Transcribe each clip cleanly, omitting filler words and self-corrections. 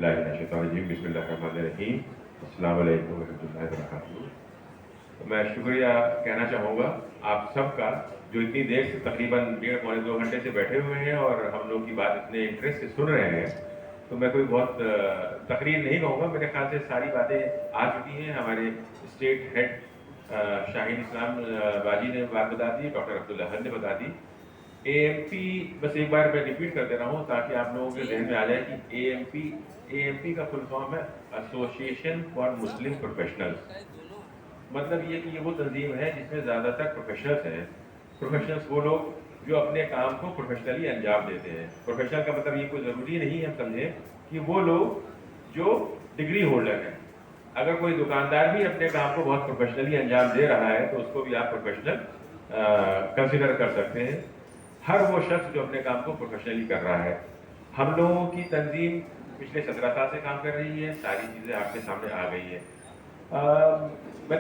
باللہ من الشیطان الرجیم بسم اللہ الرحمن الرحیم السلام علیکم ورحمۃ اللہ وبرکاتہ. میں شکریہ کہنا چاہوں گا آپ سب کا جو اتنی دیر سے تقریباً 1.5 پونے 2 گھنٹے سے بیٹھے ہوئے ہیں اور ہم لوگ کی بات اتنے انٹرسٹ سے سن رہے ہیں. تو میں کوئی بہت تقریر نہیں کہوں گا, میرے خیال سے ساری باتیں آ چکی ہیں. ہمارے اسٹیٹ ہیڈ شاہین اسلام باجی نے بات بتا دی, ڈاکٹر عبداللہ نے بتا دی. اے ایم پی بس ایک بار میں ریپیٹ کر دے رہا ہوں تاکہ آپ لوگوں کے ذہن میں آ جائے کہ اے ایم پی کا فل فارم ہے ایسوسیشن فار مسلم پروفیشنلز. مطلب یہ کہ یہ وہ تنظیم ہے جس میں زیادہ تر پروفیشنلز ہیں. پروفیشنلز وہ لوگ جو اپنے کام کو پروفیشنلی انجام دیتے ہیں. پروفیشنل کا مطلب یہ کوئی ضروری نہیں ہے ہم سمجھیں کہ وہ لوگ جو ڈگری ہولڈر ہیں. اگر کوئی دکاندار بھی اپنے کام کو بہت پروفیشنلی انجام دے رہا ہے تو اس کو بھی آپ پروفیشنل کنسیڈر کر سکتے ہیں. ہر وہ شخص جو اپنے کام کو پروفیشنلی کر رہا ہے. ہم لوگوں کی تنظیم پچھلے 17 سال سے کام کر رہی ہے. ساری چیزیں آپ کے سامنے آ گئی ہیں. میں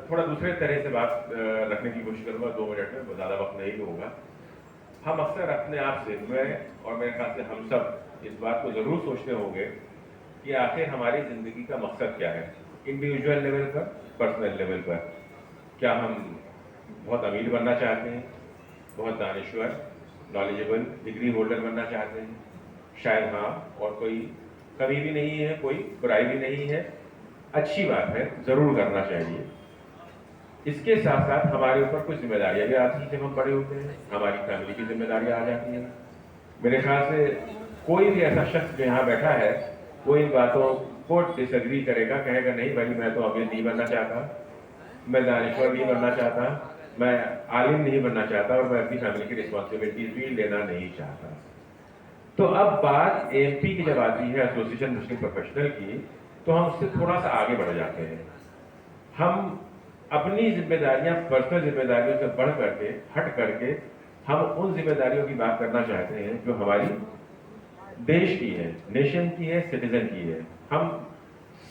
تھوڑا دوسرے طرح سے بات رکھنے کی کوشش کروں گا 2 منٹ میں, زیادہ وقت نہیں لوں گا. ہم اکثر اپنے آپ سے, میں اور میرے خیال سے ہم سب اس بات کو ضرور سوچتے ہوں گے کہ آخر ہماری زندگی کا مقصد کیا ہے, انڈیویجول لیول پر, پرسنل لیول پر. کیا ہم بہت امیر بننا چاہتے ہیں, بہت دانشور, نالجبل, ڈگری ہولڈر بننا چاہتے ہیں؟ شاید ہاں, اور کوئی کمی بھی نہیں ہے, کوئی برائی بھی نہیں ہے, اچھی بات ہے, ضرور کرنا چاہیے. اس کے ساتھ ساتھ ہمارے اوپر کچھ ذمہ داریاں بھی آتی ہیں. جب ہم بڑے ہوتے ہیں ہماری فیملی کی ذمہ داریاں آ جاتی ہیں. میرے خیال سے کوئی بھی ایسا شخص جو یہاں بیٹھا ہے وہ ان باتوں کو ڈس ایگری کرے گا, کہے گا نہیں بھائی میں تو امیر نہیں بننا چاہتا, میں دانشور نہیں بننا چاہتا, میں عالم نہیں بننا چاہتا, اور میں اپنی فیملی کی رسپانسبلٹیز بھی لینا نہیں چاہتا. تو اب بات اے ایم پی کی جب آتی ہے, ایسوسیشن مسلم پروفیشنل کی, تو ہم اس سے تھوڑا سا آگے بڑھ جاتے ہیں. ہم اپنی ذمہ داریاں, پرسنل ذمہ داریوں سے بڑھ کر کے, ہٹ کر کے, ہم ان ذمہ داریوں کی بات کرنا چاہتے ہیں جو ہماری دیش کی ہے, نیشن کی ہے, سٹیزن کی ہے. ہم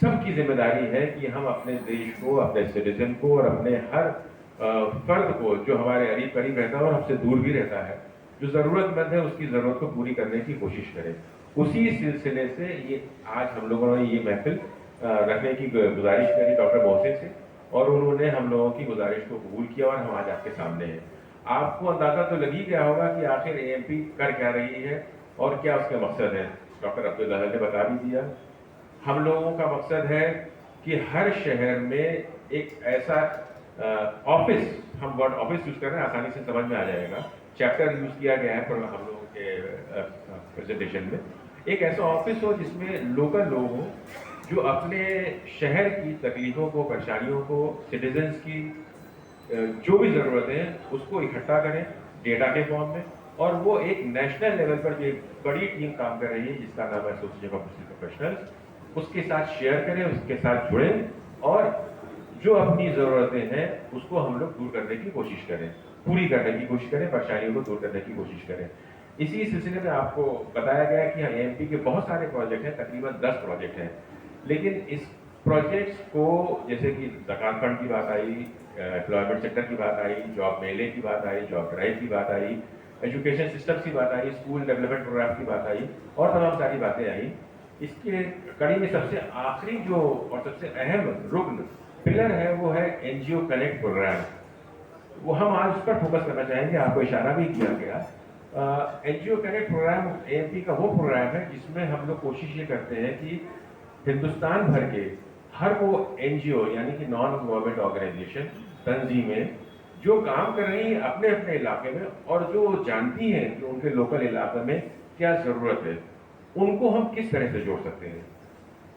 سب کی ذمہ داری ہے کہ ہم اپنے دیش کو, اپنے سٹیزن کو اور اپنے ہر فرد کو جو ہمارے قریب قریب رہتا ہے اور ہم سے دور بھی رہتا ہے, جو ضرورت مند ہے, اس کی ضرورت کو پوری کرنے کی کوشش کریں. اسی سلسلے سے یہ آج ہم لوگوں نے یہ محفل رکھنے کی گزارش کری ڈاکٹر محسن سے, اور انہوں نے ہم لوگوں کی گزارش کو قبول کیا اور ہم آج آپ کے سامنے ہیں. آپ کو اندازہ تو لگ ہی گیا ہوگا کہ آخر اے ایم پی کر کیا رہی ہے اور کیا اس کا مقصد ہے. ڈاکٹر عبداللہ نے بتا بھی دیا. ہم لوگوں کا مقصد ہے کہ ہر شہر میں ایک ایسا آفس, ہم ورڈ آفس یوز کر رہے ہیں, آسانی سے سمجھ میں آ جائے گا, چیپٹر یوز کیا گیا ہے پر ہم لوگوں کے پریزنٹیشن میں, ایک ایسا آفس ہو جس میں لوکل لوگ ہوں جو اپنے شہر کی تکلیفوں کو, پریشانیوں کو, سٹیزنس کی جو بھی ضرورتیں ہیں اس کو اکٹھا کریں ڈیٹا کے فارم میں, اور وہ ایک نیشنل لیول پر جو ایک بڑی ٹیم کام کر رہی ہے جس کا نام ہے ایسوسیشن آف مسلم پروفیشنلز, اس کے ساتھ شیئر کریں, اس کے ساتھ جڑیں, اور جو اپنی ضرورتیں ہیں اس کو ہم لوگ دور کرنے کی کوشش کریں, پوری کرنے کی کوشش کریں, پریشانیوں کو دور کرنے کی کوشش کریں. اسی سلسلے میں آپ کو بتایا گیا کہ اے ایم پی کے بہت سارے پروجیکٹ ہیں, تقریباً 10 پروجیکٹ ہیں. لیکن اس پروجیکٹس کو, جیسے کہ زکوٰۃ فنڈ کی بات آئی, امپلائمنٹ سیکٹر کی بات آئی, جاب میلے کی بات آئی, جاب ڈرائیو کی بات آئی, ایجوکیشن سسٹم کی بات آئی, اسکول ڈیولپمنٹ پروگرام کی بات آئی, اور تمام ساری باتیں آئیں. اس کے کڑی میں سب سے آخری جو اور سب سے اہم رکن, پلر ہے, وہ ہے N G O connect programme. وہ ہم آج اس پر فوکس کرنا چاہیں گے. آپ کو اشارہ بھی کیا گیا. N G O connect program A M P کا وہ پروگرام ہے جس میں ہم لوگ کوشش یہ کرتے ہیں کہ ہندوستان بھر کے ہر وہ این جی او, یعنی کہ نان گورنمنٹ آرگنائزیشن, تنظیمیں جو کام کر رہی ہیں اپنے اپنے علاقے میں, اور جو جانتی ہیں کہ ان کے لوکل علاقے میں کیا ضرورت ہے, ان کو ہم کس طرح سے جوڑ سکتے ہیں.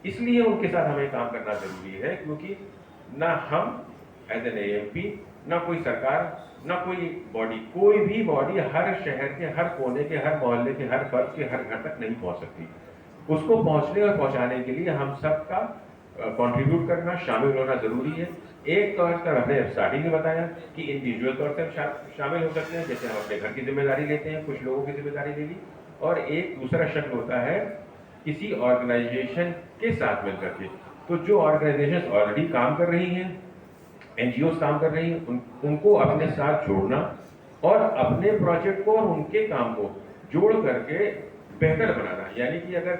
اس لیے ان کے ساتھ ہمیں کام کرنا ضروری ہے, کیونکہ نہ ہم as an A M P, نہ کوئی سرکار, نہ کوئی باڈی, کوئی بھی باڈی ہر شہر کے ہر کونے کے, ہر محلے کے, ہر فرد کے ہر گھر تک نہیں پہنچ سکتی. اس کو پہنچنے اور پہنچانے کے لیے ہم سب کا کنٹریبیوٹ کرنا, شامل ہونا ضروری ہے. ایک طور پر ہم نے اسٹارٹنگ میں بتایا کہ انڈیویجول طور سے ہم شامل ہو سکتے ہیں, جیسے ہم اپنے گھر کی ذمہ داری لیتے ہیں, کچھ لوگوں کی ذمہ داری لے لی, اور ایک دوسرا شکل ہوتا ہے کسی آرگنائزیشن کے ساتھ مل کر کے. تو جو آرگنائزیشن آلریڈی کام کر رہی ہیں, این جی اوز کام کر رہی ہیں, ان کو اپنے ساتھ جوڑنا, اور اپنے پروجیکٹ کو اور ان کے کام کو جوڑ کر کے بہتر بنانا. یعنی کہ اگر